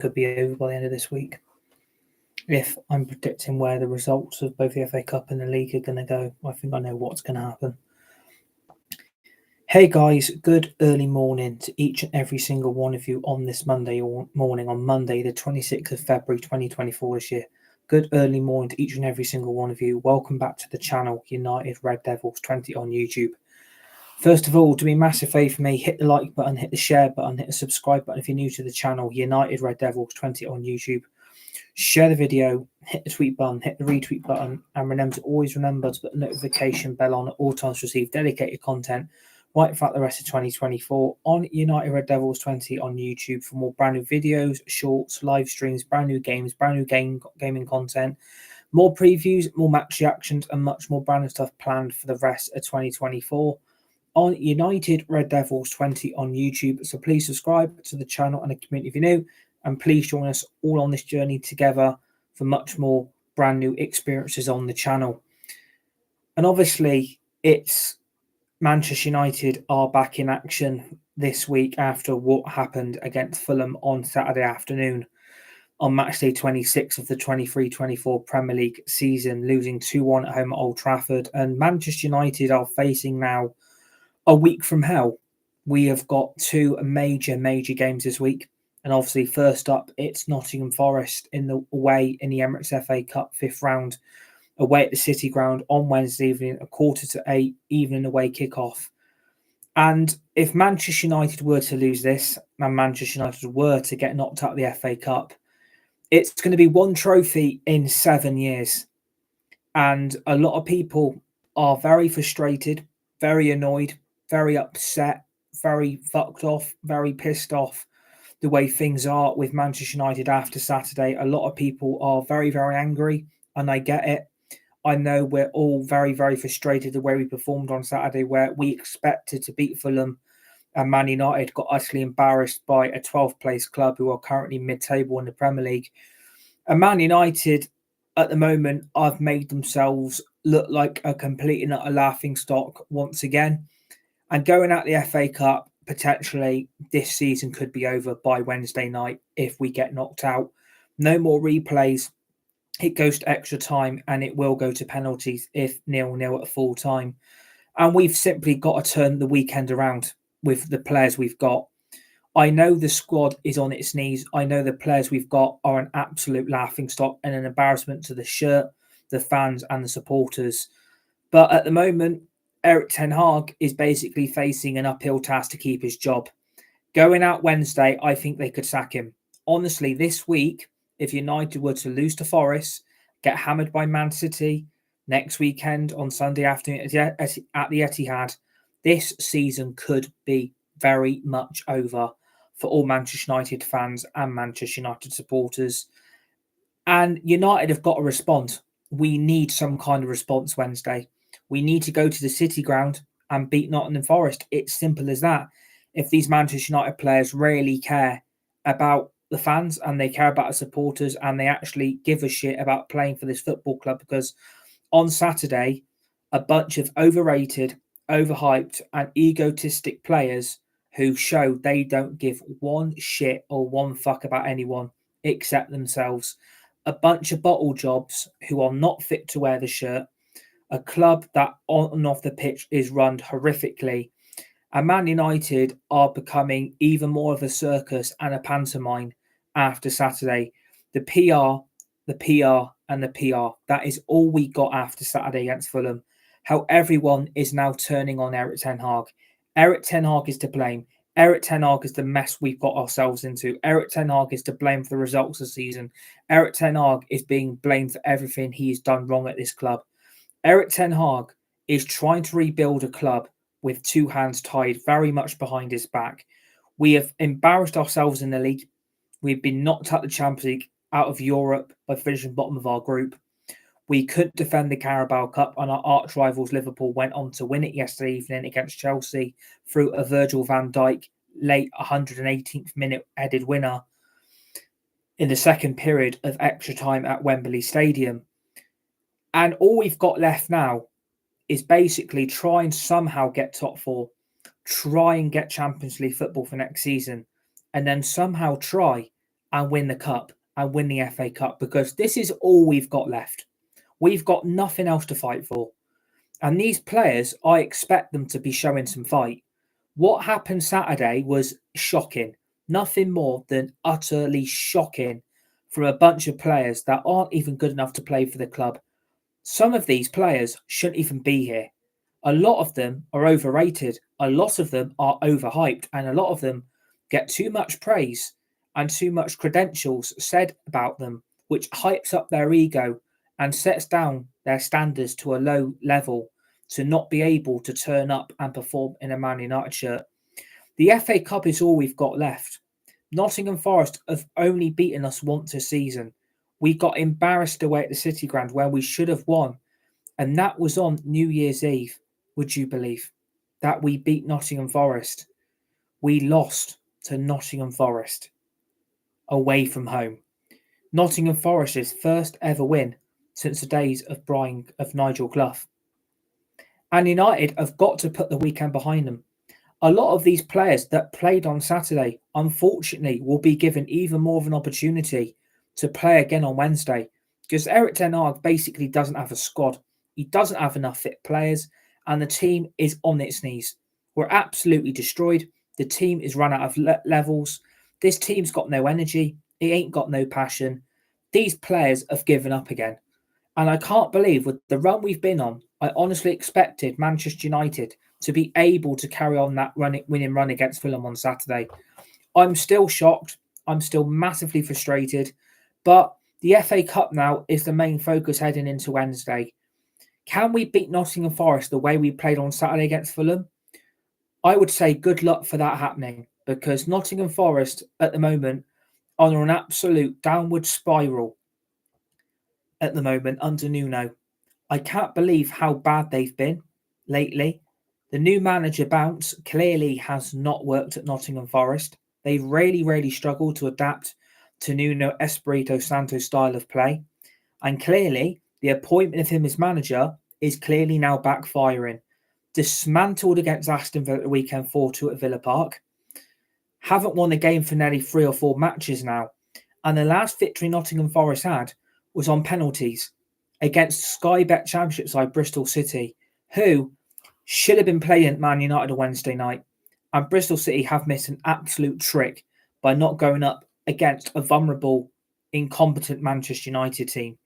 could be over by the end of this week. If I'm predicting where the results of both the FA Cup and the league are going to go, I think I know what's going to happen. Hey guys, good early morning to each and every single one of you on this Monday morning, on Monday, the 26th of February 2024 this year. Good early morning to each and every single one of you. Welcome back to the channel, United Red Devils 20 on YouTube. First of all, do me a massive favour for me, hit the like button, hit the share button, hit the subscribe button if you're new to the channel, United Red Devils 20 on YouTube. Share the video, hit the tweet button, hit the retweet button, and remember to always remember to put the notification bell on at all times to receive dedicated content right throughout the rest of 2024 on United Red Devils 20 on YouTube for more brand new videos, shorts, live streams, brand new games, brand new gaming content, more previews, more match reactions, and much more brand new stuff planned for the rest of 2024 on United Red Devils 20 on YouTube. So please subscribe to the channel and the community if you're new, and please join us all on this journey together for much more brand new experiences on the channel. And obviously, it's Manchester United are back in action this week after what happened against Fulham on Saturday afternoon on matchday 26 of the 23-24 Premier League season, losing 2-1 at home at Old Trafford. And Manchester United are facing now a week from hell. We have got two major games this week. And obviously, first up, it's Nottingham Forest away in the Emirates FA Cup 5th round, away at the City Ground on Wednesday evening, 7:45 evening away kickoff. And if Manchester United were to lose this, and Manchester United were to get knocked out of the FA Cup, it's going to be one trophy in 7 years. And a lot of people are very frustrated, very annoyed, very upset, very fucked off, very pissed off the way things are with Manchester United after Saturday. A lot of people are very angry, and I get it. I know we're all very frustrated the way we performed on Saturday, where we expected to beat Fulham, and Man United got utterly embarrassed by a 12th place club who are currently mid-table in the Premier League. And Man United, at the moment, have made themselves look like a complete and utter laughingstock once again. And going out the FA Cup, potentially this season could be over by Wednesday night if we get knocked out. No more replays. It goes to extra time, and it will go to penalties if 0-0 at full time. And we've simply got to turn the weekend around with the players we've got. I know the squad is on its knees. I know the players we've got are an absolute laughingstock and an embarrassment to the shirt, the fans, and the supporters. But at the moment, Erik ten Hag is basically facing an uphill task to keep his job. Going out Wednesday, I think they could sack him. Honestly, this week, if United were to lose to Forest, get hammered by Man City next weekend on Sunday afternoon at the Etihad, this season could be very much over for all Manchester United fans and Manchester United supporters. And United have got to respond. We need some kind of response Wednesday. We need to go to the City Ground and beat Nottingham Forest. It's simple as that. If these Manchester United players really care about the fans and they care about the supporters and they actually give a shit about playing for this football club, because on Saturday, a bunch of overrated, overhyped and egotistic players who show they don't give one shit or one fuck about anyone except themselves. A bunch of bottle jobs who are not fit to wear the shirt. A club that on and off the pitch is run horrifically. And Man United are becoming even more of a circus and a pantomime after Saturday. The PR, and the PR. That is all we got after Saturday against Fulham. How everyone is now turning on Erik ten Hag. Erik ten Hag is to blame. Erik ten Hag is the mess we've got ourselves into. Erik ten Hag is to blame for the results of the season. Erik ten Hag is being blamed for everything he's done wrong at this club. Erik ten Hag is trying to rebuild a club with two hands tied very much behind his back. We have embarrassed ourselves in the league. We've been knocked out the Champions League, out of Europe by finishing bottom of our group. We couldn't defend the Carabao Cup, and our arch rivals Liverpool went on to win it yesterday evening against Chelsea through a Virgil van Dijk late 118th minute headed winner in the second period of extra time at Wembley Stadium. And all we've got left now is basically try and somehow get top four, try and get Champions League football for next season, and then somehow try and win the cup and win the FA Cup, because this is all we've got left. We've got nothing else to fight for. And these players, I expect them to be showing some fight. What happened Saturday was shocking. Nothing more than utterly shocking from a bunch of players that aren't even good enough to play for the club. Some of these players shouldn't even be here. A lot of them are overrated. A lot of them are overhyped. And a lot of them get too much praise and too much credentials said about them, which hypes up their ego and sets down their standards to a low level to not be able to turn up and perform in a Man United shirt. The FA Cup is all we've got left. Nottingham Forest have only beaten us once a season. We got embarrassed away at the City Ground where we should have won. And that was on New Year's Eve, would you believe, that we beat Nottingham Forest. We lost to Nottingham Forest away from home. Nottingham Forest's first ever win since the days of Nigel Clough. And United have got to put the weekend behind them. A lot of these players that played on Saturday, unfortunately, will be given even more of an opportunity to play again on Wednesday, because Eric Ten Hag basically doesn't have a squad. He doesn't have enough fit players, and the team is on its knees. We're absolutely destroyed. The team is run out of levels. This team's got no energy. It ain't got no passion. These players have given up again. And I can't believe with the run we've been on, I honestly expected Manchester United to be able to carry on that winning run against Fulham on Saturday. I'm still shocked. I'm still massively frustrated. But the FA Cup now is the main focus heading into Wednesday. Can we beat Nottingham Forest the way we played on Saturday against Fulham? I would say good luck for that happening, because Nottingham Forest at the moment are on an absolute downward spiral at the moment under Nuno. I can't believe how bad they've been lately. The new manager bounce clearly has not worked at Nottingham Forest. They've really struggled to adapt to Nuno Espirito Santo's style of play. And clearly, the appointment of him as manager is clearly now backfiring. Dismantled against Aston Villa at the weekend 4-2 at Villa Park. Haven't won a game for nearly 3 or 4 matches now. And the last victory Nottingham Forest had was on penalties against Sky Bet Championship side Bristol City, who should have been playing Man United on Wednesday night. And Bristol City have missed an absolute trick by not going up against a vulnerable, incompetent Manchester United team.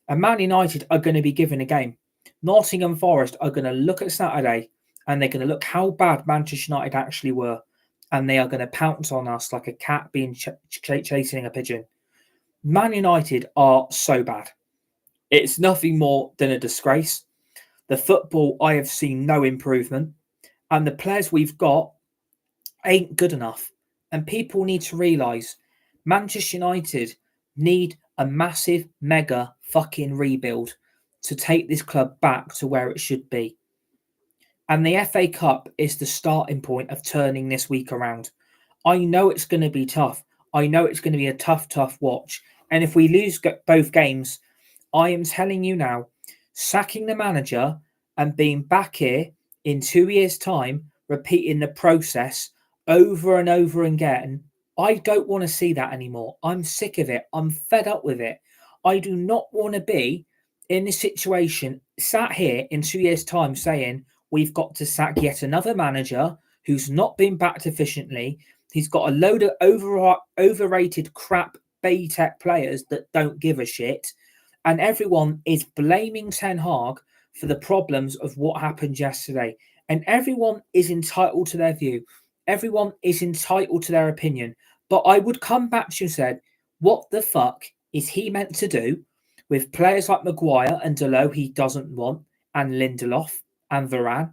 And Man United are going to be given a game. Nottingham Forest are going to look at Saturday and they're going to look how bad Manchester United actually were. And they are going to pounce on us like a cat being chasing a pigeon. Man United are so bad. It's nothing more than a disgrace. The football, I have seen no improvement. And the players we've got ain't good enough. And people need to realise Manchester United need a massive, mega fucking rebuild to take this club back to where it should be. And the FA Cup is the starting point of turning this week around. I know it's going to be tough. I know it's going to be a tough watch. And if we lose both games, I am telling you now, sacking the manager and being back here in 2 years' time, repeating the process over and over again, I don't want to see that anymore. I'm sick of it. I'm fed up with it. I do not want to be in this situation, sat here in 2 years' time saying we've got to sack yet another manager who's not been backed efficiently. He's got a load of overrated crap Baytech players that don't give a shit. And everyone is blaming Ten Hag for the problems of what happened yesterday. And everyone is entitled to their view. Everyone is entitled to their opinion. But I would come back to you and said, what the fuck is he meant to do with players like Maguire and Delo he doesn't want, and Lindelof and Varane?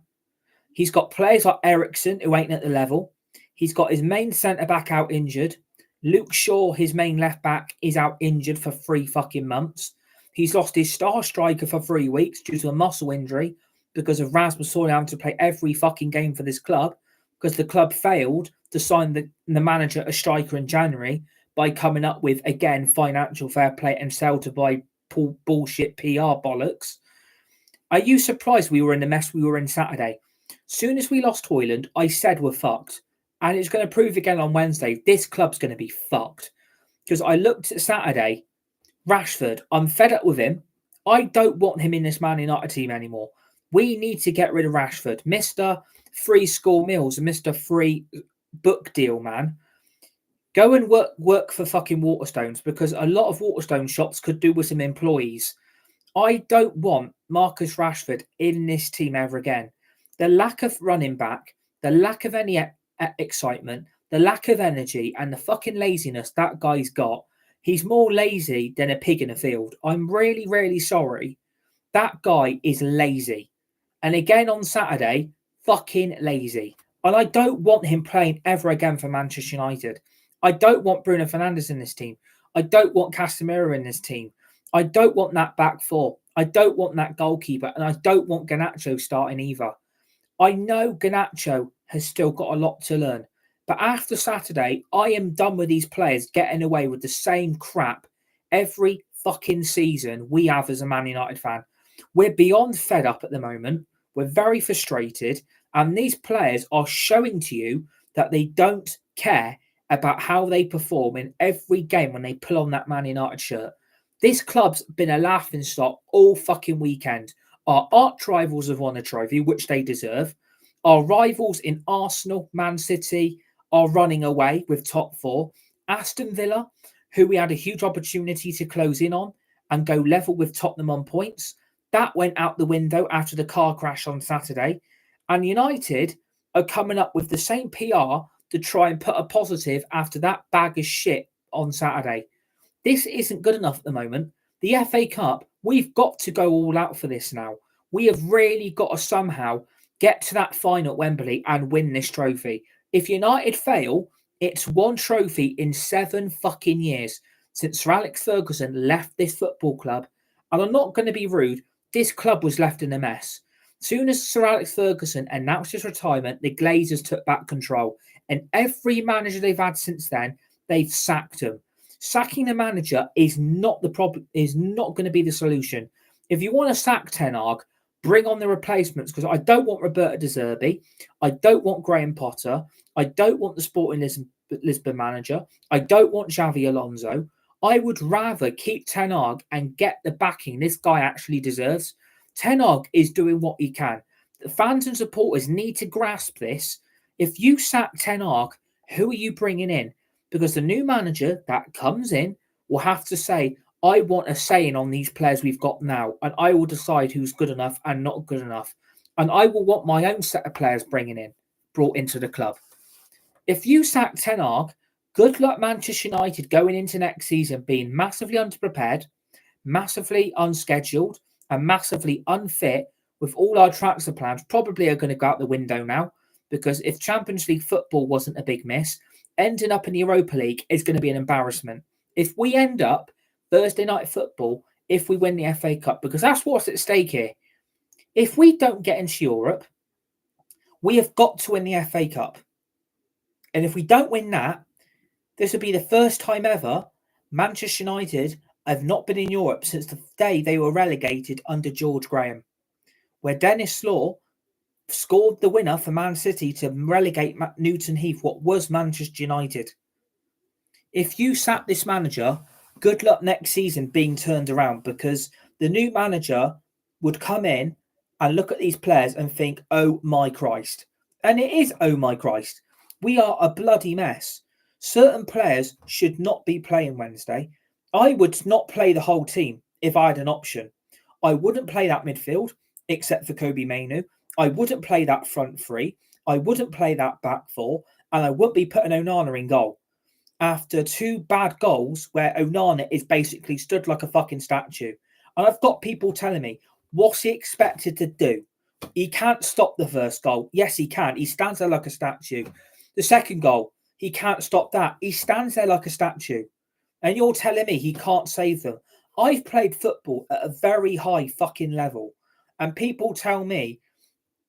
He's got players like Ericsson who ain't at the level. He's got his main centre-back out injured. Luke Shaw, his main left-back, is out injured for 3 fucking months. He's lost his star striker for 3 weeks due to a muscle injury because of Rasmus Højlund having to play every fucking game for this club because the club failed to sign the manager a striker in January by coming up with, again, financial fair play and sell to buy bullshit PR bollocks. Are you surprised we were in the mess we were in Saturday? Soon as we lost Højlund, I said we're fucked. And it's going to prove again on Wednesday, this club's going to be fucked. because I looked at Saturday. Rashford, I'm fed up with him. I don't want him in this Man United team anymore. We need to get rid of Rashford. Mr. Free School Meals and Mr. Free Book Deal, man. Go and work for fucking Waterstones, because a lot of Waterstone shops could do with some employees. I don't want Marcus Rashford in this team ever again. The lack of running back, the lack of any excitement, the lack of energy, and the fucking laziness that guy's got. He's more lazy than a pig in a field. I'm really, really sorry. That guy is lazy. And again on Saturday, fucking lazy. And I don't want him playing ever again for Manchester United. I don't want Bruno Fernandes in this team. I don't want Casemiro in this team. I don't want that back four. I don't want that goalkeeper. And I don't want Garnacho starting either. I know Garnacho has still got a lot to learn. But after Saturday, I am done with these players getting away with the same crap every fucking season we have as a Man United fan. We're beyond fed up at the moment. We're very frustrated. And these players are showing to you that they don't care about how they perform in every game when they pull on that Man United shirt. This club's been a laughingstock all fucking weekend. Our arch rivals have won a trophy, which they deserve. Our rivals in Arsenal, Man City are running away with top four. Aston Villa, who we had a huge opportunity to close in on and go level with Tottenham on points, that went out the window after the car crash on Saturday. And United are coming up with the same PR to try and put a positive after that bag of shit on Saturday. This isn't good enough at the moment. The FA Cup, we've got to go all out for this now. We have really got to somehow get to that final at Wembley and win this trophy. If United fail, it's one trophy in 7 fucking years since Sir Alex Ferguson left this football club. And I'm not going to be rude, this club was left in a mess. Soon as Sir Alex Ferguson announced his retirement, the Glazers took back control. And every manager they've had since then, they've sacked him. Sacking the manager is not the problem, is not going to be the solution. If you want to sack Ten Hag, bring on the replacements, because I don't want Roberto De Zerbi. I don't want Graham Potter. I don't want the Sporting Lisbon manager. I don't want Xavi Alonso. I would rather keep Ten Hag and get the backing this guy actually deserves. Ten Hag is doing what he can. The fans and supporters need to grasp this. If you sack Ten Hag, who are you bringing in? Because the new manager that comes in will have to say, I want a saying on these players we've got now, and I will decide who's good enough and not good enough. And I will want my own set of players brought into the club. If you sack Ten Hag, good luck Manchester United going into next season being massively underprepared, massively unscheduled, and massively unfit, with all our transfer plans probably are going to go out the window now, because if Champions League football wasn't a big miss, ending up in the Europa League is going to be an embarrassment. If we end up Thursday night football, if we win the FA Cup, because that's what's at stake here. If we don't get into Europe, we have got to win the FA Cup. And if we don't win that, this will be the first time ever Manchester United have not been in Europe since the day they were relegated under George Graham, where Dennis Law scored the winner for Man City to relegate Newton Heath, what was Manchester United. If you sack this manager, good luck next season being turned around, because the new manager would come in and look at these players and think, oh my Christ. And it is, oh my Christ. We are a bloody mess. Certain players should not be playing Wednesday. I would not play the whole team if I had an option. I wouldn't play that midfield, except for Kobe Mainu. I wouldn't play that front three. I wouldn't play that back four. And I wouldn't be putting Onana in goal. After 2 bad goals where Onana is basically stood like a fucking statue. And I've got people telling me, what's he expected to do? He can't stop the first goal. Yes, he can. He stands there like a statue. The second goal, he can't stop that. He stands there like a statue. And you're telling me he can't save them. I've played football at a very high fucking level. And people tell me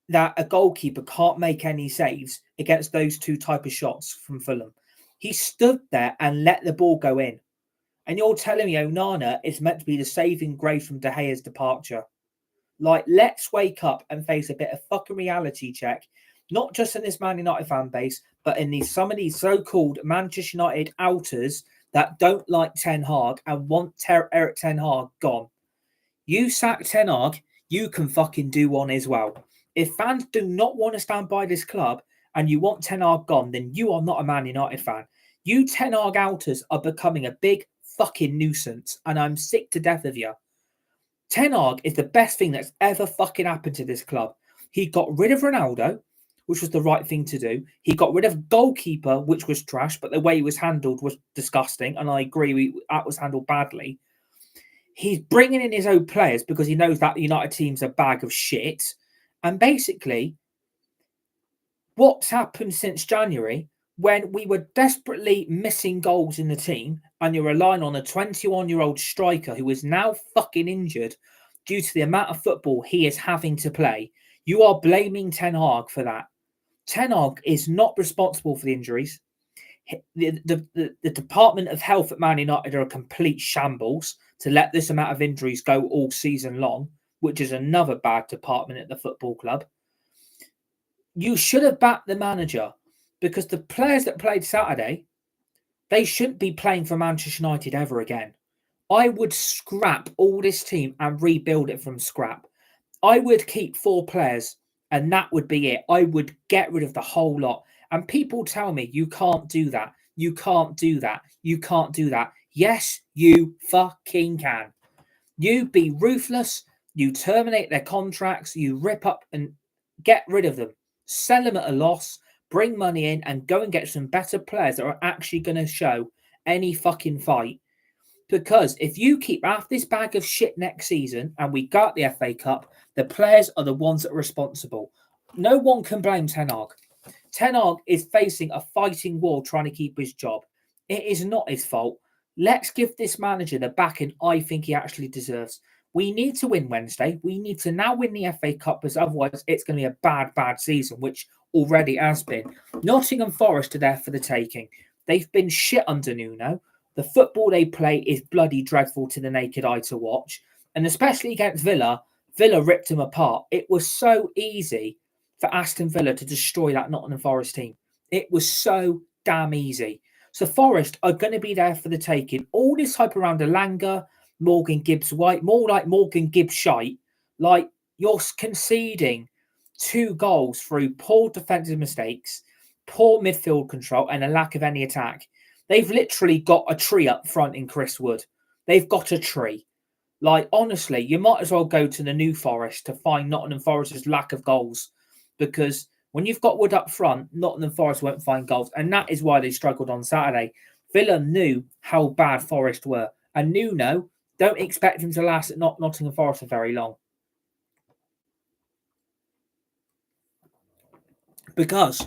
that a goalkeeper can't make any saves against those 2 type of shots from Fulham. He stood there and let the ball go in. And you're telling me Onana is meant to be the saving grace from De Gea's departure. Like, let's wake up and face a bit of fucking reality check. Not just in this Man United fan base, but in some of these so-called Manchester United outers that don't like Ten Hag and want Eric Ten Hag gone. You sack Ten Hag, you can fucking do one as well. If fans do not want to stand by this club and you want Ten Hag gone, then you are not a Man United fan. You Ten Hag outers are becoming a big fucking nuisance, and I'm sick to death of you. Ten Hag is the best thing that's ever fucking happened to this club. He got rid of Ronaldo, which was the right thing to do. He got rid of goalkeeper, which was trash, but the way he was handled was disgusting, and I agree that was handled badly. He's bringing in his own players because he knows that the United team's a bag of shit. And basically, what's happened since January, when we were desperately missing goals in the team, and you're relying on a 21-year-old striker who is now fucking injured due to the amount of football he is having to play, you are blaming Ten Hag for that. Ten Hag is not responsible for the injuries. The Department of Health at Man United are a complete shambles to let this amount of injuries go all season long, which is another bad department at the football club. You should have backed the manager, because the players that played Saturday, they shouldn't be playing for Manchester United ever again. I would scrap all this team and rebuild it from scrap. I would keep 4 players and that would be it. I would get rid of the whole lot. And people tell me, you can't do that. You can't do that. You can't do that. Yes, you fucking can. You be ruthless. You terminate their contracts. You rip up and get rid of them. Sell them at a loss. Bring money in and go and get some better players that are actually going to show any fucking fight. Because if you keep half this bag of shit next season and we got the FA Cup, the players are the ones that are responsible. No one can blame Ten Hag. Ten Hag is facing a fighting war trying to keep his job. It is not his fault. Let's give this manager the backing I think he actually deserves. We need to win Wednesday. We need to now win the FA Cup, because otherwise it's going to be a bad, bad season, which already has been. Nottingham Forest are there for the taking. They've been shit under Nuno. The football they play is bloody dreadful to the naked eye to watch. And especially against Villa, Villa ripped them apart. It was so easy for Aston Villa to destroy that Nottingham Forest team. It was so damn easy. So Forest are going to be there for the taking. All this hype around Elanga, Morgan Gibbs-White, more like Morgan Gibbs-Shite, like you're conceding 2 goals through poor defensive mistakes, poor midfield control, and a lack of any attack. They've literally got a tree up front in Chris Wood. They've got a tree. Like, honestly, you might as well go to the New Forest to find Nottingham Forest's lack of goals, because when you've got Wood up front, Nottingham Forest won't find goals, and that is why they struggled on Saturday. Villa knew how bad Forest were, and Nuno, don't expect him to last at Nottingham Forest for very long. Because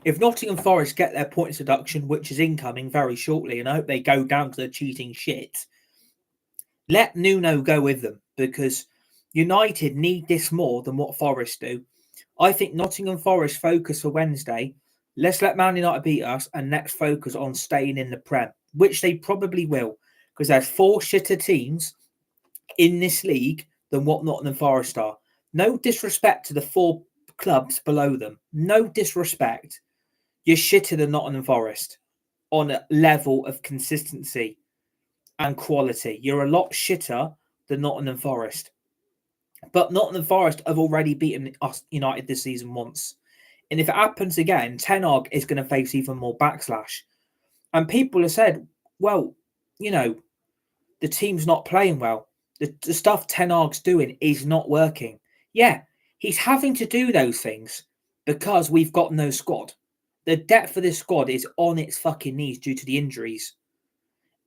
if Nottingham Forest get their points deduction, which is incoming very shortly, and I hope they go down to the cheating shit, let Nuno go with them, because United need this more than what Forest do. I think Nottingham Forest focus for Wednesday. Let's let Man United beat us and let's focus on staying in the Prem, which they probably will, because there's 4 shitter teams in this league than what Nottingham Forest are. No disrespect to the 4 clubs below them. No disrespect. You're shitter than Nottingham Forest on a level of consistency and quality. You're a lot shitter than Nottingham Forest. But Nottingham Forest have already beaten us United this season once. And if it happens again, Ten Hag is going to face even more backslash. And people have said, well, you know, the team's not playing well. The stuff Ten Hag's doing is not working. Yeah, he's having to do those things because we've got no squad. The depth of this squad is on its fucking knees due to the injuries.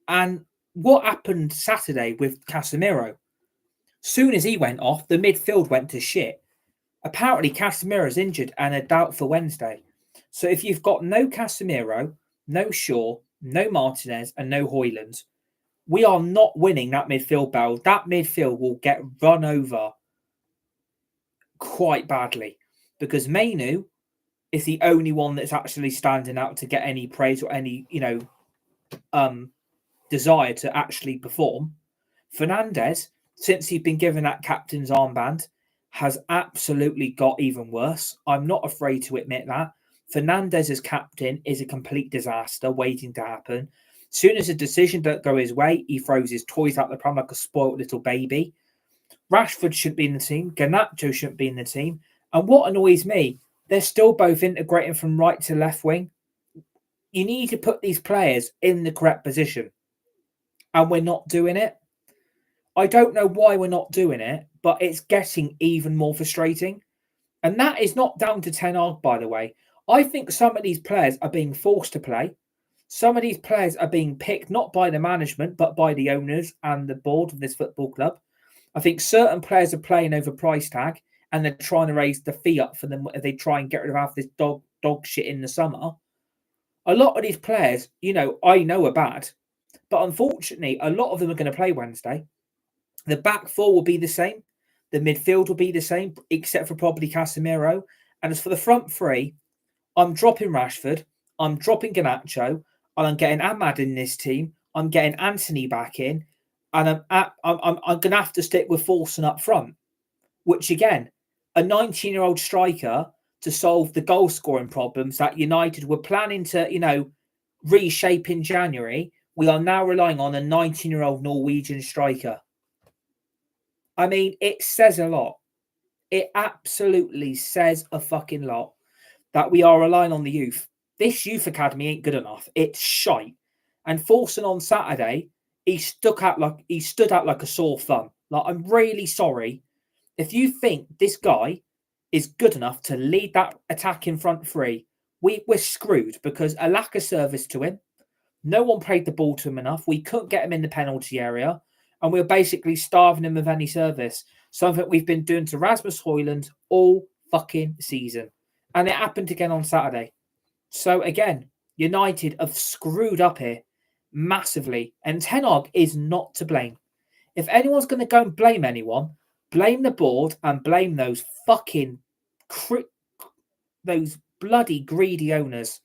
And what happened Saturday with Casemiro? Soon as he went off, the midfield went to shit. Apparently, Casemiro's injured and a doubt for Wednesday. So if you've got no Casemiro, no Shaw, no Martinez, and no Højlund, we are not winning that midfield battle. That midfield will get run over quite badly, because Mainu is the only one that's actually standing out to get any praise or any, desire to actually perform. Fernandes, since he's been given that captain's armband, has absolutely got even worse. I'm not afraid to admit that. Fernandes as captain is a complete disaster waiting to happen. Soon as a decision don't go his way, he throws his toys out the pram like a spoiled little baby. Rashford shouldn't be in the team. Garnacho shouldn't be in the team. And what annoys me, they're still both integrating from right to left wing. You need to put these players in the correct position. And we're not doing it. I don't know why we're not doing it, but it's getting even more frustrating. And that is not down to Ten Hag, by the way. I think some of these players are being forced to play. Some of these players are being picked not by the management, but by the owners and the board of this football club. I think certain players are playing over price tag and they're trying to raise the fee up for them if they try and get rid of half this dog shit in the summer. A lot of these players, I know are bad, but unfortunately, a lot of them are going to play Wednesday. The back four will be the same. The midfield will be the same, except for probably Casemiro. And as for the front three, I'm dropping Rashford, I'm dropping Garnacho, and I'm getting Ahmad in this team. I'm getting Anthony back in, and I'm going to have to stick with Forson up front, which again, a 19-year-old striker to solve the goal scoring problems that United were planning to, reshape in January. We are now relying on a 19-year-old Norwegian striker. I mean, it says a lot. It absolutely says a fucking lot that we are relying on the youth. This youth academy ain't good enough. It's shite. And Forson on Saturday, he stood out like a sore thumb. Like, I'm really sorry. If you think this guy is good enough to lead that attack in front three, we're screwed because a lack of service to him. No one played the ball to him enough. We couldn't get him in the penalty area. And we were basically starving him of any service. Something we've been doing to Rasmus Højlund all fucking season. And it happened again on Saturday. So again, United have screwed up here massively. And Ten Hag is not to blame. If anyone's going to go and blame anyone, blame the board and blame those those bloody greedy owners.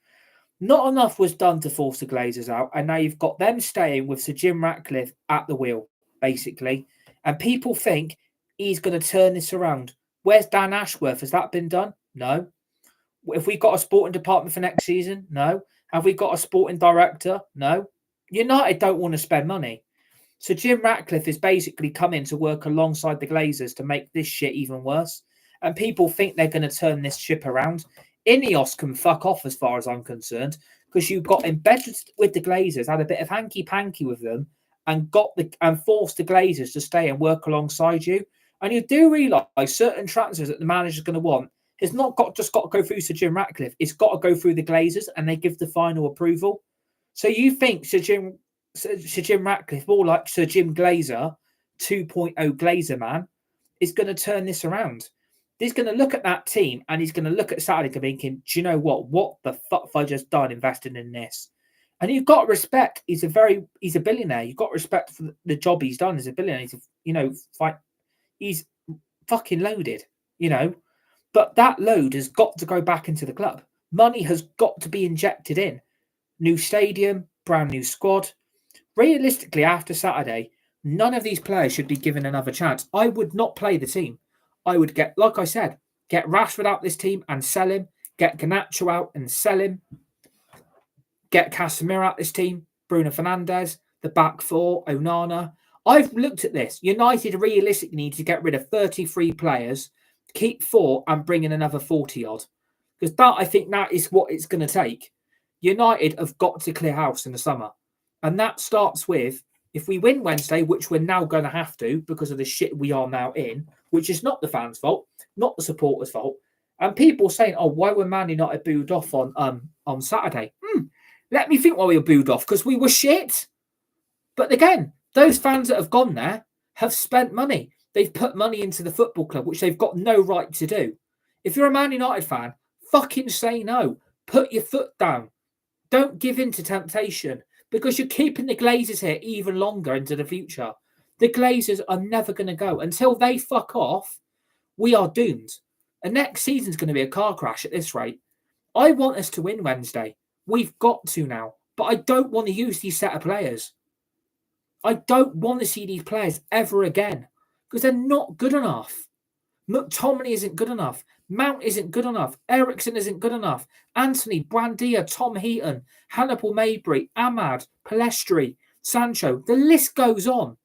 Not enough was done to force the Glazers out, and now you've got them staying with Sir Jim Ratcliffe at the wheel, basically. And people think he's going to turn this around. Where's Dan Ashworth? Has that been done? No. Have we got a sporting department for next season? No. Have we got a sporting director? No. United don't want to spend money. So Jim Ratcliffe is basically coming to work alongside the Glazers to make this shit even worse. And people think they're going to turn this ship around. Ineos can fuck off as far as I'm concerned, because you got embedded with the Glazers, had a bit of hanky-panky with them, and forced the Glazers to stay and work alongside you. And you do realise certain transfers that the manager's going to want has not just got to go through Sir Jim Ratcliffe. It's got to go through the Glazers, and they give the final approval. So you think Sir Jim Ratcliffe, more like Sir Jim Glazer, 2.0 Glazer man, is going to turn this around. He's going to look at that team and he's going to look at Saturday thinking, do you know what? What the fuck have I just done investing in this? And you've got to respect, he's a billionaire. You've got to respect for the job he's done as a billionaire. He's fucking loaded, But that load has got to go back into the club. Money has got to be injected in. New stadium, brand new squad. Realistically, after Saturday, none of these players should be given another chance. I would not play the team. I would get Rashford out this team and sell him. Get Garnacho out and sell him. Get Casemiro out this team. Bruno Fernandes, the back four, Onana. I've looked at this. United realistically need to get rid of 33 players, keep 4 and bring in another 40-odd. Because I think that is what it's going to take. United have got to clear house in the summer. And that starts with, if we win Wednesday, which we're now going to have to because of the shit we are now in, which is not the fans' fault, not the supporters' fault, and people saying, "Oh, why were Man United booed off on Saturday?" Let me think why we were booed off, because we were shit. But again, those fans that have gone there have spent money. They've put money into the football club, which they've got no right to do. If you're a Man United fan, fucking say no. Put your foot down. Don't give in to temptation, because you're keeping the Glazers here even longer into the future. The Glazers are never going to go. Until they fuck off, we are doomed. And next season's going to be a car crash at this rate. I want us to win Wednesday. We've got to now. But I don't want to use these set of players. I don't want to see these players ever again, because they're not good enough. McTominay isn't good enough. Mount isn't good enough. Ericsson isn't good enough. Anthony, Buendia, Tom Heaton, Hannibal Mabry, Ahmad, Palestri, Sancho. The list goes on.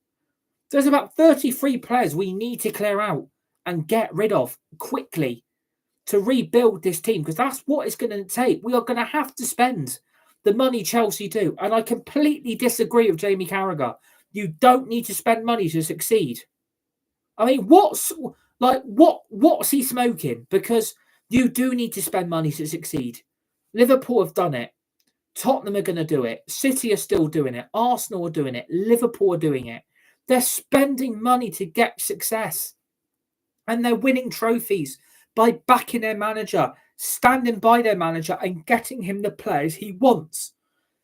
There's about 33 players we need to clear out and get rid of quickly to rebuild this team, because that's what it's going to take. We are going to have to spend the money Chelsea do. And I completely disagree with Jamie Carragher. You don't need to spend money to succeed. I mean, what's he smoking? Because you do need to spend money to succeed. Liverpool have done it. Tottenham are going to do it. City are still doing it. Arsenal are doing it. Liverpool are doing it. They're spending money to get success. And they're winning trophies by backing their manager, standing by their manager and getting him the players he wants.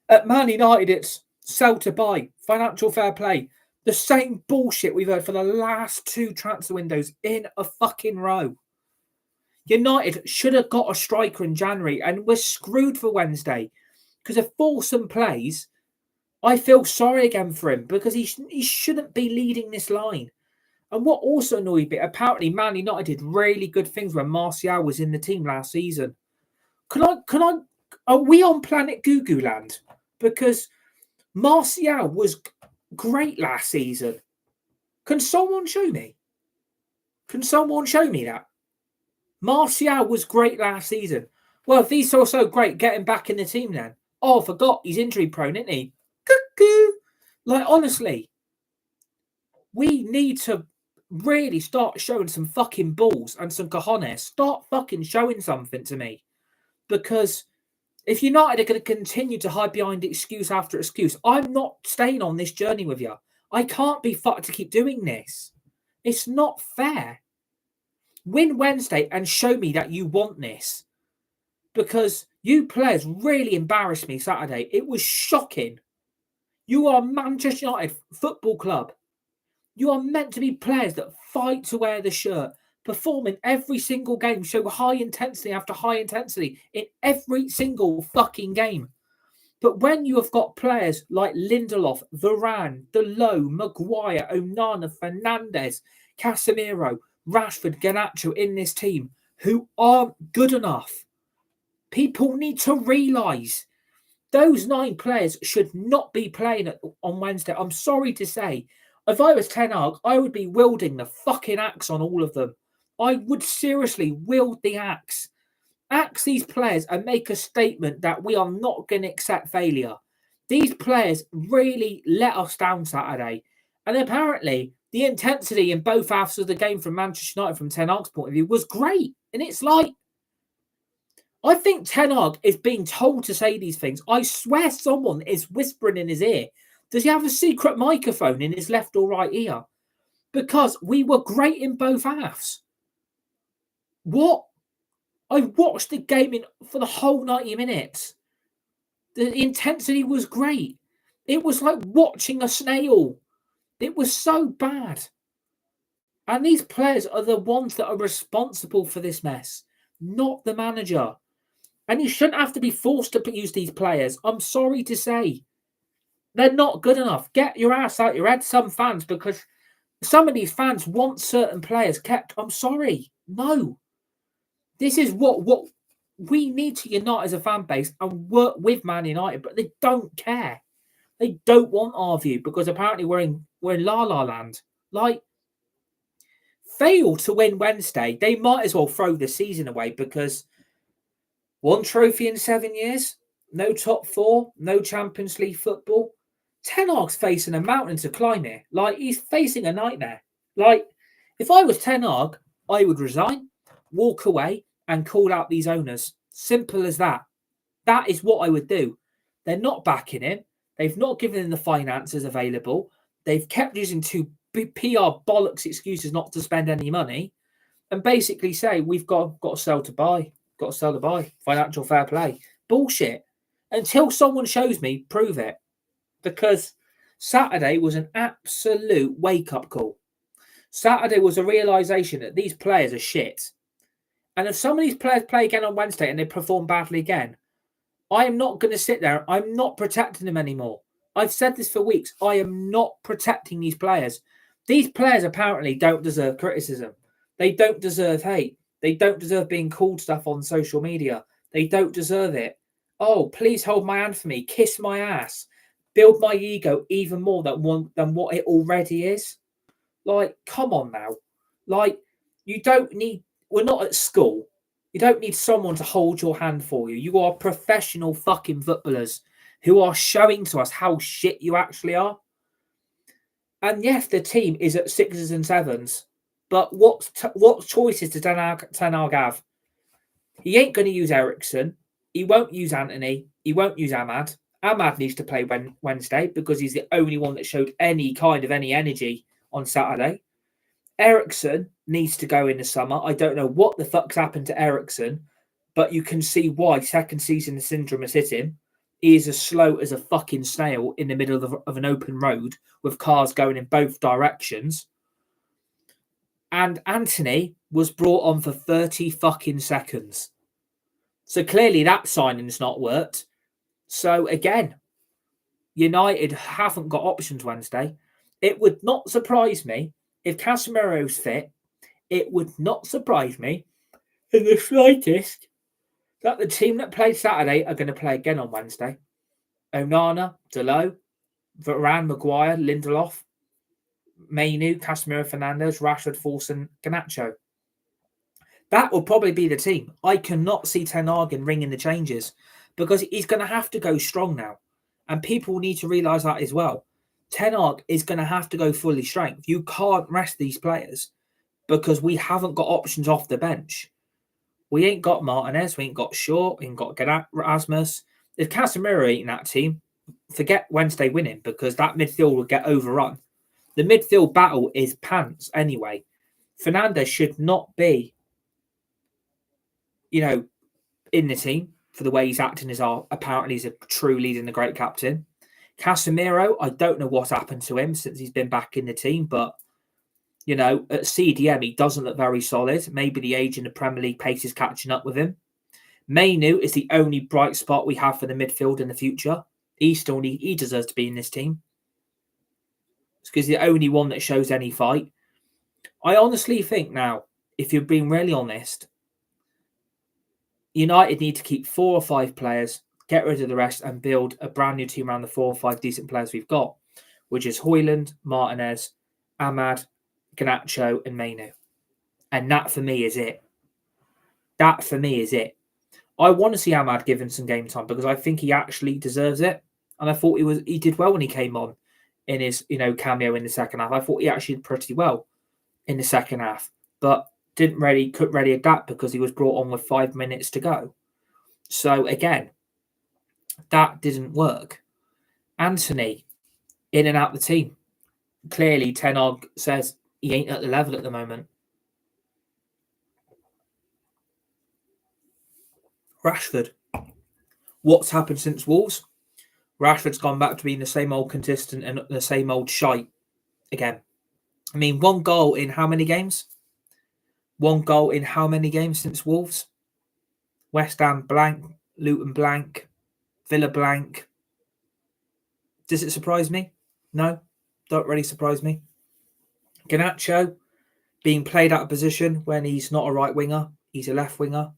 At Man United, it's sell to buy, financial fair play. The same bullshit we've heard for the last 2 transfer windows in a fucking row. United should have got a striker in January and we're screwed for Wednesday. Because if Fulham plays, I feel sorry again for him because he shouldn't be leading this line. And what also annoyed me, apparently Man United did really good things when Martial was in the team last season. Are we on Planet Goo land? Because Martial was great last season. Can someone show me? Can someone show me that? Martial was great last season. Well, if he's so great, get him back in the team then. Oh, I forgot, he's injury prone, isn't he? Cuckoo! Like, honestly, we need to really start showing some fucking balls and some cojones. Start fucking showing something to me. Because if United are going to continue to hide behind excuse after excuse, I'm not staying on this journey with you. I can't be fucked to keep doing this. It's not fair. Win Wednesday and show me that you want this. Because you players really embarrassed me Saturday. It was shocking. You are Manchester United Football Club. You are meant to be players that fight to wear the shirt, perform in every single game, show high intensity after high intensity in every single fucking game. But when you have got players like Lindelof, Varane, Delot, Maguire, Onana, Fernandes, Casemiro, Rashford, Garnacho in this team who aren't good enough, people need to realise those 9 players should not be playing on Wednesday. I'm sorry to say. If I was Ten Hag, I would be wielding the fucking axe on all of them. I would seriously wield the axe. Axe these players and make a statement that we are not going to accept failure. These players really let us down Saturday. And apparently, the intensity in both halves of the game from Manchester United from Ten Hag's point of view was great. And it's like, I think Ten Hag is being told to say these things. I swear someone is whispering in his ear. Does he have a secret microphone in his left or right ear? Because we were great in both halves. What? I watched the game for the whole 90 minutes. The intensity was great. It was like watching a snail. It was so bad. And these players are the ones that are responsible for this mess, not the manager. And you shouldn't have to be forced to use these players. I'm sorry to say. They're not good enough. Get your ass out your head, some fans, because some of these fans want certain players kept. I'm sorry. No. This is what we need to unite as a fan base and work with Man United, but they don't care. They don't want our view because apparently we're in La La Land. Like, fail to win Wednesday, they might as well throw the season away because 1 trophy in 7 years, no top 4, no Champions League football. Ten Hag's facing a mountain to climb here. Like, he's facing a nightmare. Like, if I was Ten Hag, I would resign, walk away, and call out these owners. Simple as that. That is what I would do. They're not backing him. They've not given him the finances available. They've kept using 2 PR bollocks excuses not to spend any money and basically say, we've got to sell to buy. Got to sell to buy. Financial fair play. Bullshit. Until someone shows me, prove it. Because Saturday was an absolute wake-up call. Saturday was a realisation that these players are shit. And if some of these players play again on Wednesday and they perform badly again, I am not going to sit there. I'm not protecting them anymore. I've said this for weeks. I am not protecting these players. These players apparently don't deserve criticism. They don't deserve hate. They don't deserve being called stuff on social media. They don't deserve it. Oh, please hold my hand for me. Kiss my ass. Build my ego even more than what it already is. Like, come on now. Like, you don't need. We're not at school. You don't need someone to hold your hand for you. You are professional fucking footballers who are showing to us how shit you actually are. And yes, the team is at sixes and sevens, but what choices does Ten Hag have? He ain't going to use Ericsson. He won't use Anthony. He won't use Ahmad. Ahmad needs to play Wednesday because he's the only one that showed any kind of any energy on Saturday. Ericsson needs to go in the summer. I don't know what the fuck's happened to Ericsson, but you can see why second season syndrome has hit him. He is as slow as a fucking snail in the middle of an open road with cars going in both directions. And Anthony was brought on for 30 fucking seconds. So clearly that signing's not worked. So again, United haven't got options Wednesday. It would not surprise me if Casemiro's fit. It would not surprise me in the slightest that the team that played Saturday are going to play again on Wednesday. Onana, Delo, Varane, Maguire, Lindelof, Mainu, Casemiro, Fernandes, Rashford, Forson, Garnacho. That will probably be the team. I cannot see Ten Hag ringing the changes because he's going to have to go strong now. And people need to realise that as well. Ten Hag is going to have to go fully strength. You can't rest these players because we haven't got options off the bench. We ain't got Martinez, we ain't got Shaw, we ain't got Rasmus. If Casemiro ain't in that team, forget Wednesday winning because that midfield will get overrun. The midfield battle is pants anyway. Fernandes should not be, in the team for the way he's acting as apparently he's a true leader and a great captain. Casemiro, I don't know what's happened to him since he's been back in the team, but at CDM, he doesn't look very solid. Maybe the age in the Premier League pace is catching up with him. Mainu is the only bright spot we have for the midfield in the future. He deserves to be in this team. It's because he's the only one that shows any fight. I honestly think now, if you're being really honest, United need to keep 4 or 5 players, get rid of the rest, and build a brand new team around the 4 or 5 decent players we've got, which is Højlund, Martinez, Ahmad, Garnacho, and Mainu. And that for me is it. I want to see Ahmad given some game time because I think he actually deserves it. And I thought he did well when he came on in his cameo in the second half. I thought he actually did pretty well in the second half, but couldn't really adapt because he was brought on with 5 minutes to go. So again, that didn't work. Anthony, in and out the team. Clearly, Ten Hag says he ain't at the level at the moment. Rashford. What's happened since Wolves? Rashford's gone back to being the same old consistent and the same old shite again. I mean, 1 goal in how many games? 1 goal in how many games since Wolves? West Ham blank, Luton blank, Villa blank. Does it surprise me? No, don't really surprise me. Garnacho being played out of position when he's not a right winger. He's a left winger.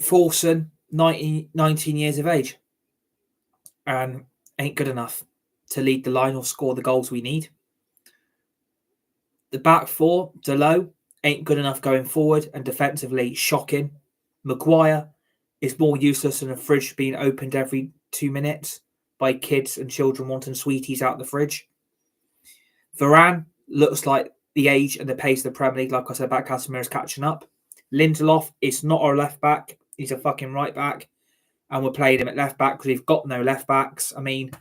Forson, 19 years of age. And ain't good enough to lead the line or score the goals we need. The back 4, Delo, ain't good enough going forward and defensively shocking. Maguire is more useless than a fridge being opened every 2 minutes by kids and children wanting sweeties out the fridge. Varane looks like the age and the pace of the Premier League, like I said about Casemiro, is catching up. Lindelof is not our left back. He's a fucking right back. And we're playing him at left back because we've got no left backs. I mean,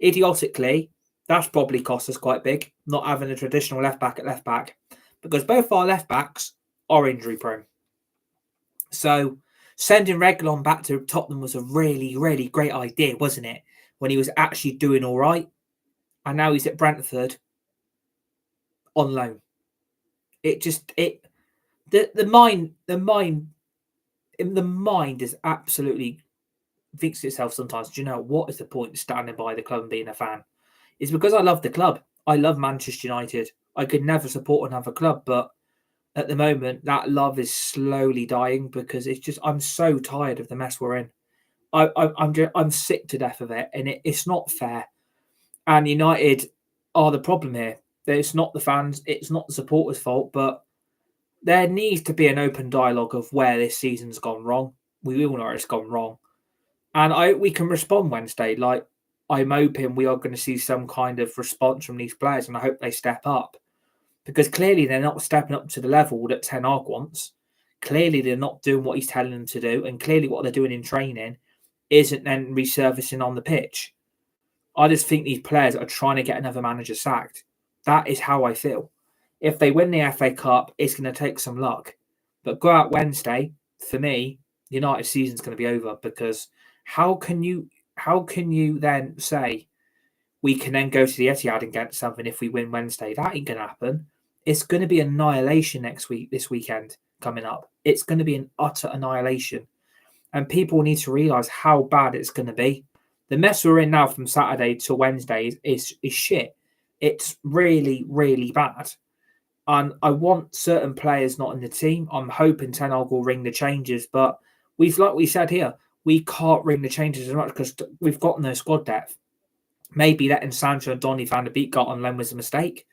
idiotically, that's probably cost us quite big, not having a traditional left back at left back, because both our left backs are injury prone. So sending Reguilon back to Tottenham was a really, really great idea, wasn't it? When he was actually doing all right. And now he's at Brentford on loan. The mind is absolutely thinks to itself sometimes, do you know, what is the point of standing by the club and being a fan? It's because I love the club. I love Manchester United. I could never support another club, but at the moment, that love is slowly dying because it's just I'm so tired of the mess we're in. I'm sick to death of it, and it's not fair. And United are the problem here. It's not the fans, it's not the supporters' fault, but there needs to be an open dialogue of where this season's gone wrong. We all know it's gone wrong, and we can respond Wednesday. Like I'm hoping we are going to see some kind of response from these players, and I hope they step up because clearly they're not stepping up to the level that Ten Hag wants. Clearly they're not doing what he's telling them to do, and clearly what they're doing in training isn't then resurfacing on the pitch. I just think these players are trying to get another manager sacked. That is how I feel. If they win the FA Cup, it's going to take some luck. But go out Wednesday, for me, United season's going to be over because how can you then say we can then go to the Etihad and get something if we win Wednesday? That ain't going to happen. It's going to be annihilation this weekend coming up. It's going to be an utter annihilation. And people need to realise how bad it's going to be. The mess we're in now from Saturday to Wednesday is shit. It's really, really bad. And I want certain players not in the team. I'm hoping Ten Hag will ring the changes, but like we said here, we can't ring the changes as much because we've got no squad depth. Maybe letting Sancho and Donny van de Beek go on loan was a mistake.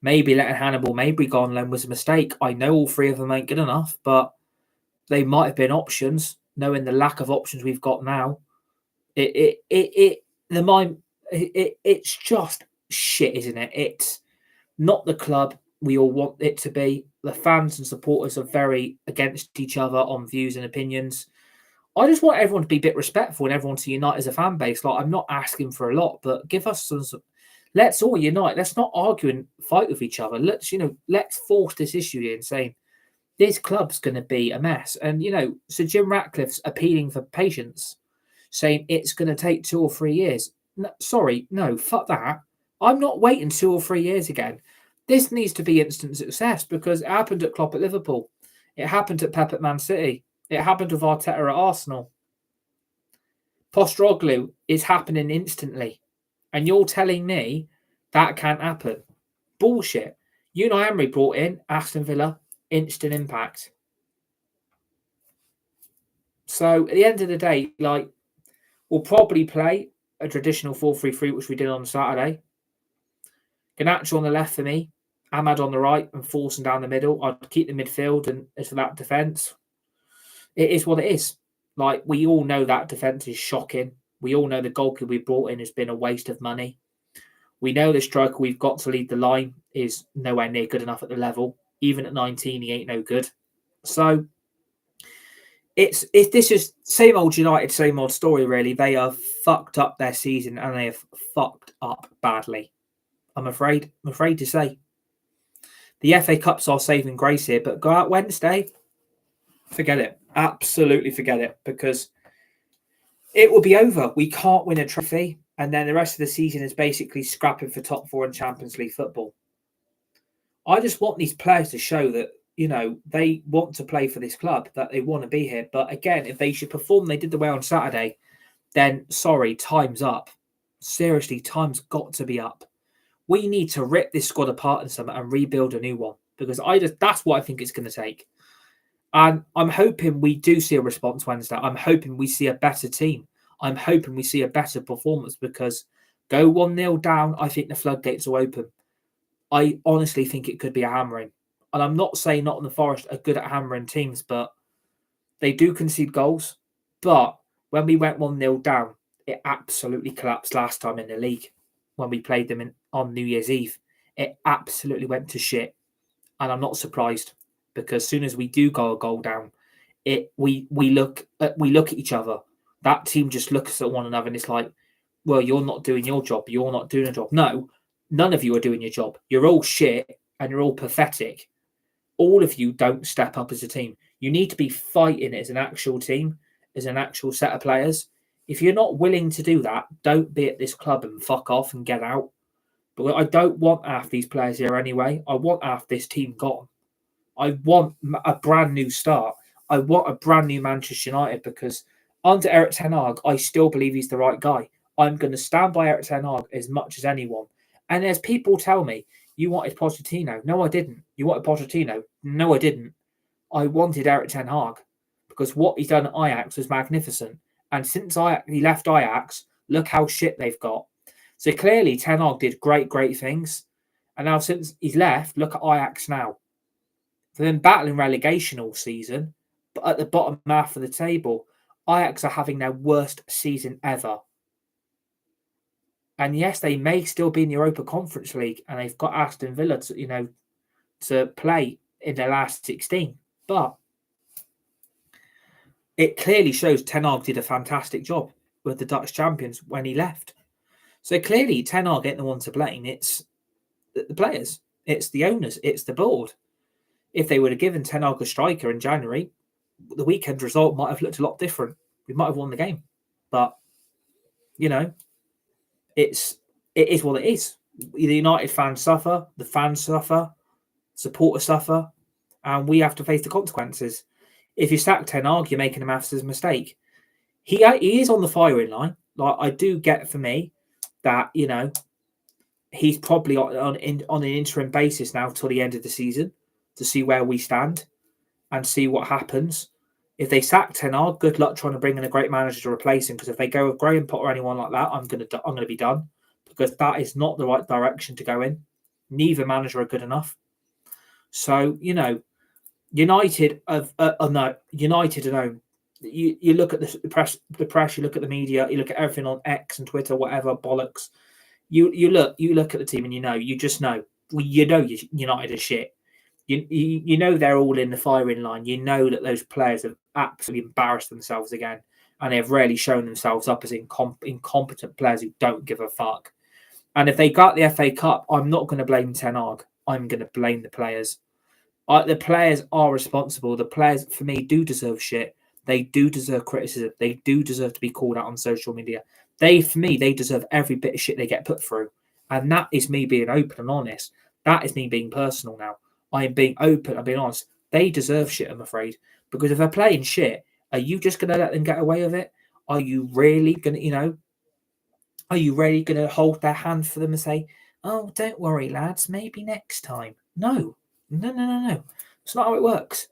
Maybe letting Hannibal Mabry go on loan was a mistake. I know all three of them ain't good enough, but they might have been options. Knowing the lack of options we've got now, it's just shit, isn't it? It's not the club we all want it to be. The fans and supporters are very against each other on views and opinions. I just want everyone to be a bit respectful and everyone to unite as a fan base. Like I'm not asking for a lot, but give us some. Let's all unite. Let's not argue and fight with each other. Let's force this issue in, saying this club's going to be a mess. And Sir Jim Ratcliffe's appealing for patience, saying it's going to take 2 or 3 years. No, fuck that. I'm not waiting 2 or 3 years again. This needs to be instant success because it happened at Klopp at Liverpool. It happened at Pep at Man City. It happened with Arteta at Arsenal. Postecoglou is happening instantly. And you're telling me that can't happen? Bullshit. Unai Emery brought in Aston Villa, instant impact. So at the end of the day, we'll probably play a traditional 4-3-3, which we did on Saturday. Garnacho on the left for me, Ahmad on the right, and Forson down the middle. I'd keep the midfield, and as for that defence, it is what it is. We all know that defence is shocking. We all know the goalkeeper we brought in has been a waste of money. We know the striker we've got to lead the line is nowhere near good enough at the level. Even at 19, he ain't no good. So this is same old United, same old story, really. They have fucked up their season and they have fucked up badly. I'm afraid to say. The FA Cup's our saving grace here, but go out Wednesday, forget it. Absolutely forget it, because it will be over. We can't win a trophy, and then the rest of the season is basically scrapping for top 4 in Champions League football. I just want these players to show that, they want to play for this club, that they want to be here. But again, if they should perform, they did the way on Saturday, then sorry, time's up. Seriously, time's got to be up. We need to rip this squad apart in summer and rebuild a new one, because that's what I think it's going to take. And I'm hoping we do see a response Wednesday. I'm hoping we see a better team. I'm hoping we see a better performance, because go 1-0 down, I think the floodgates will open. I honestly think it could be a hammering. And I'm not saying Nottingham Forest are good at hammering teams, but they do concede goals. But when we went 1-0 down, it absolutely collapsed last time in the league when we played them on New Year's Eve. It absolutely went to shit. And I'm not surprised, because as soon as we do go a goal down, we look at each other. That team just looks at one another and it's like, well, you're not doing your job. You're not doing a job. No, none of you are doing your job. You're all shit and you're all pathetic. All of you don't step up as a team. You need to be fighting as an actual team, as an actual set of players. If you're not willing to do that, don't be at this club and fuck off and get out. But I don't want half these players here anyway. I want half this team gone. I want a brand new start. I want a brand new Manchester United, because under Eric Ten Hag, I still believe he's the right guy. I'm going to stand by Eric Ten Hag as much as anyone. And as people tell me, You wanted Pochettino. No, I didn't. You wanted Pochettino. No, I didn't. I wanted Erik ten Hag because what he's done at Ajax was magnificent. And since he left Ajax, look how shit they've got. So clearly, Ten Hag did great things. And now since he's left, look at Ajax now. They've been battling relegation all season, but at the bottom half of the table, Ajax are having their worst season ever. And yes, they may still be in the Europa Conference League, and they've got Aston Villa to play in their last 16. But it clearly shows Ten Hag did a fantastic job with the Dutch champions when he left. So clearly, Ten Hag ain't the one to blame. It's the players, it's the owners, it's the board. If they would have given Ten Hag a striker in January, the weekend result might have looked a lot different. We might have won the game. But, it is what it is. The United fans suffer, the fans suffer, supporters suffer, and we have to face the consequences. If you sack Ten Hag, you're making a massive mistake. He is on the firing line. Like, I do get for me that, he's probably on an interim basis now till the end of the season to see where we stand and see what happens. If they sack Ten Hag, good luck trying to bring in a great manager to replace him. Because if they go with Graham Potter or anyone like that, I'm gonna be done, because that is not the right direction to go in. Neither manager are good enough. So United United alone. You look at the press, you look at the media, you look at everything on X and Twitter, whatever bollocks. You look at the team and you just know. United are shit. You know they're all in the firing line. You know that those players have absolutely embarrassed themselves again, and they've really shown themselves up as incompetent players who don't give a fuck. And if they got the FA Cup, I'm not going to blame Ten Hag. I'm going to blame the players. The players are responsible. The players, for me, do deserve shit. They do deserve criticism. They do deserve to be called out on social media. They deserve every bit of shit they get put through. And that is me being open and honest. That is me being personal now. I am being open. I'm being honest. They deserve shit, I'm afraid. Because if they're playing shit, are you just going to let them get away with it? Are you really going to, are you really going to hold their hand for them and say, oh, don't worry, lads, maybe next time? No. It's not how it works.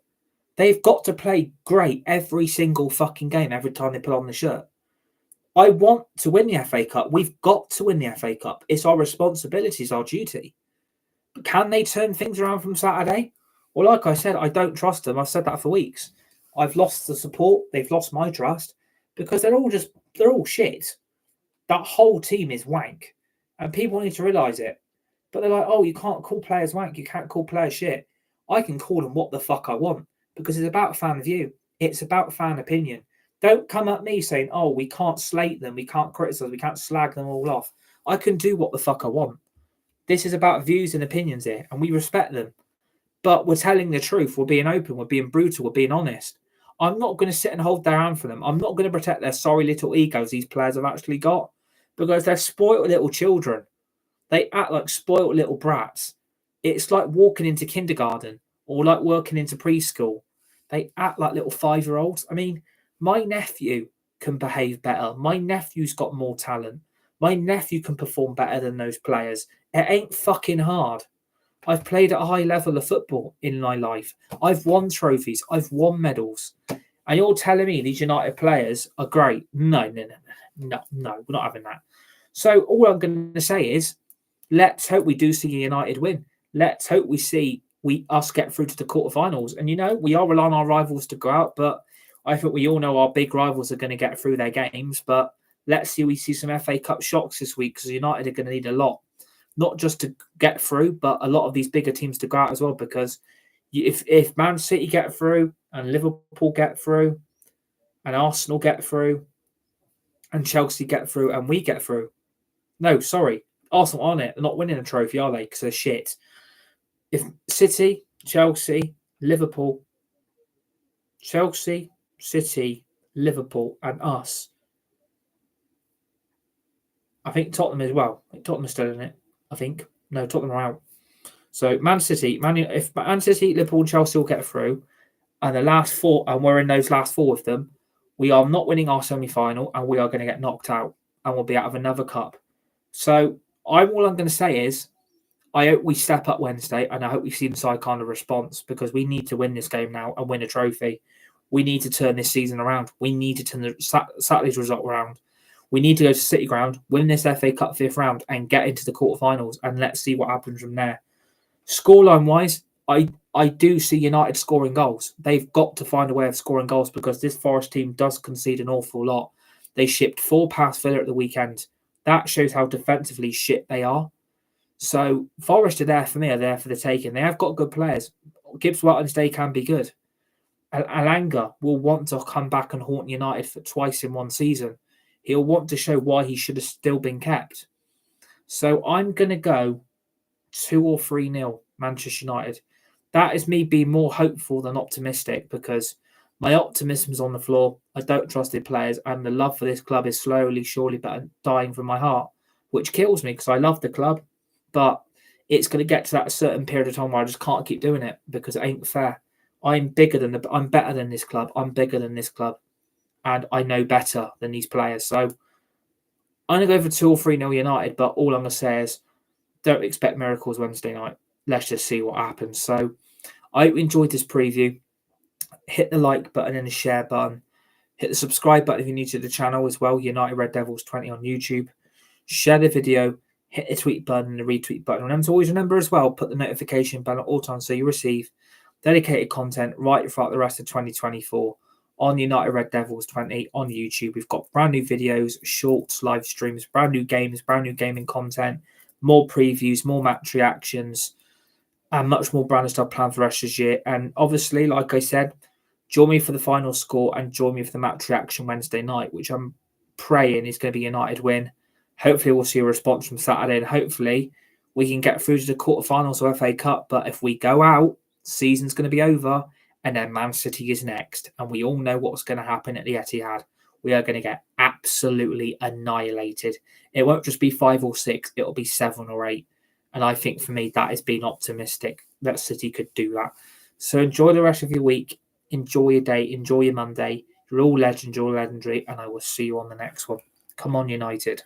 They've got to play great every single fucking game, every time they put on the shirt. I want to win the FA Cup. We've got to win the FA Cup. It's our responsibility, it's our duty. But can they turn things around from Saturday? Well, like I said, I don't trust them. I've said that for weeks. I've lost the support. They've lost my trust because they're all shit. That whole team is wank. And people need to realise it. But they're like, oh, you can't call players wank. You can't call players shit. I can call them what the fuck I want because it's about fan view. It's about fan opinion. Don't come at me saying, oh, we can't slate them. We can't criticise. We can't slag them all off. I can do what the fuck I want. This is about views and opinions here, and we respect them. But we're telling the truth. We're being open. We're being brutal. We're being honest. I'm not going to sit and hold their hand for them. I'm not going to protect their sorry little egos these players have actually got because they're spoiled little children. They act like spoiled little brats. It's like walking into kindergarten or like working into preschool. They act like little 5-year-olds. I mean, my nephew can behave better. My nephew's got more talent. My nephew can perform better than those players. It ain't fucking hard. I've played at a high level of football in my life. I've won trophies. I've won medals. And you're telling me these United players are great? No, we're not having that. So all I'm going to say is, let's hope we do see United win. Let's hope we see us get through to the quarterfinals. And we are relying on our rivals to go out, but I think we all know our big rivals are going to get through their games. But let's see we see some FA Cup shocks this week because United are going to need a lot. Not just to get through, but a lot of these bigger teams to go out as well. Because if Man City get through, and Liverpool get through, and Arsenal get through, and Chelsea get through, and we get through. No, sorry. Arsenal aren't it. They're not winning a trophy, are they? Because they're shit. If City, Chelsea, Liverpool, Chelsea, City, Liverpool, and us. I think Tottenham as well. I think Tottenham's still in it. I think. No, Tottenham are out. So Man City, if Man City, Liverpool, and Chelsea all get through, and the last four, and we're in those last four with them, we are not winning our semi-final, and we are going to get knocked out, and we'll be out of another cup. So all I'm going to say is, I hope we step up Wednesday, and I hope we see the side kind of response, because we need to win this game now and win a trophy. We need to turn this season around. We need to turn the Saturday's result around. We need to go to City Ground, win this FA Cup 5th round, and get into the quarterfinals, and let's see what happens from there. Scoreline-wise, I do see United scoring goals. They've got to find a way of scoring goals, because this Forest team does concede an awful lot. They shipped 4 past Villa at the weekend. That shows how defensively shit they are. So Forest are there for me, are there for the taking. They have got good players. Gibbs Wednesday can be good. Alanga will want to come back and haunt United for twice in one season. He'll want to show why he should have still been kept. So I'm going to go 2 or 3-0 Manchester United. That is me being more hopeful than optimistic, because my optimism's on the floor. I don't trust the players, and the love for this club is slowly, surely dying from my heart, which kills me, because I love the club. But it's going to get to that certain period of time where I just can't keep doing it, because it ain't fair. I'm better than this club. I'm bigger than this club, and I know better than these players. So I'm going to go for 2 or 3-0 United, but all I'm going to say is don't expect miracles Wednesday night. Let's just see what happens. So I hope you enjoyed this preview. Hit the like button and the share button. Hit the subscribe button if you're new to the channel as well. United Red Devils 20 on YouTube. Share the video. Hit the tweet button and the retweet button. And always remember as well, put the notification bell at all times so you receive dedicated content right throughout the rest of 2024 on United Red Devils 20 on YouTube. We've got brand new videos, shorts, live streams, brand new games, brand new gaming content, more previews, more match reactions, and much more brand stuff planned for the rest of this year. And obviously, like I said, join me for the final score and join me for the match reaction Wednesday night, which I'm praying is going to be a United win. Hopefully, we'll see a response from Saturday, and hopefully, we can get through to the quarterfinals of FA Cup. But if we go out, season's going to be over, and then Man City is next. And we all know what's going to happen at the Etihad. We are going to get absolutely annihilated. It won't just be 5 or 6, it'll be 7 or 8. And I think for me, that is being optimistic that City could do that. So enjoy the rest of your week. Enjoy your day. Enjoy your Monday. You're all legends, you're all legendary. And I will see you on the next one. Come on, United.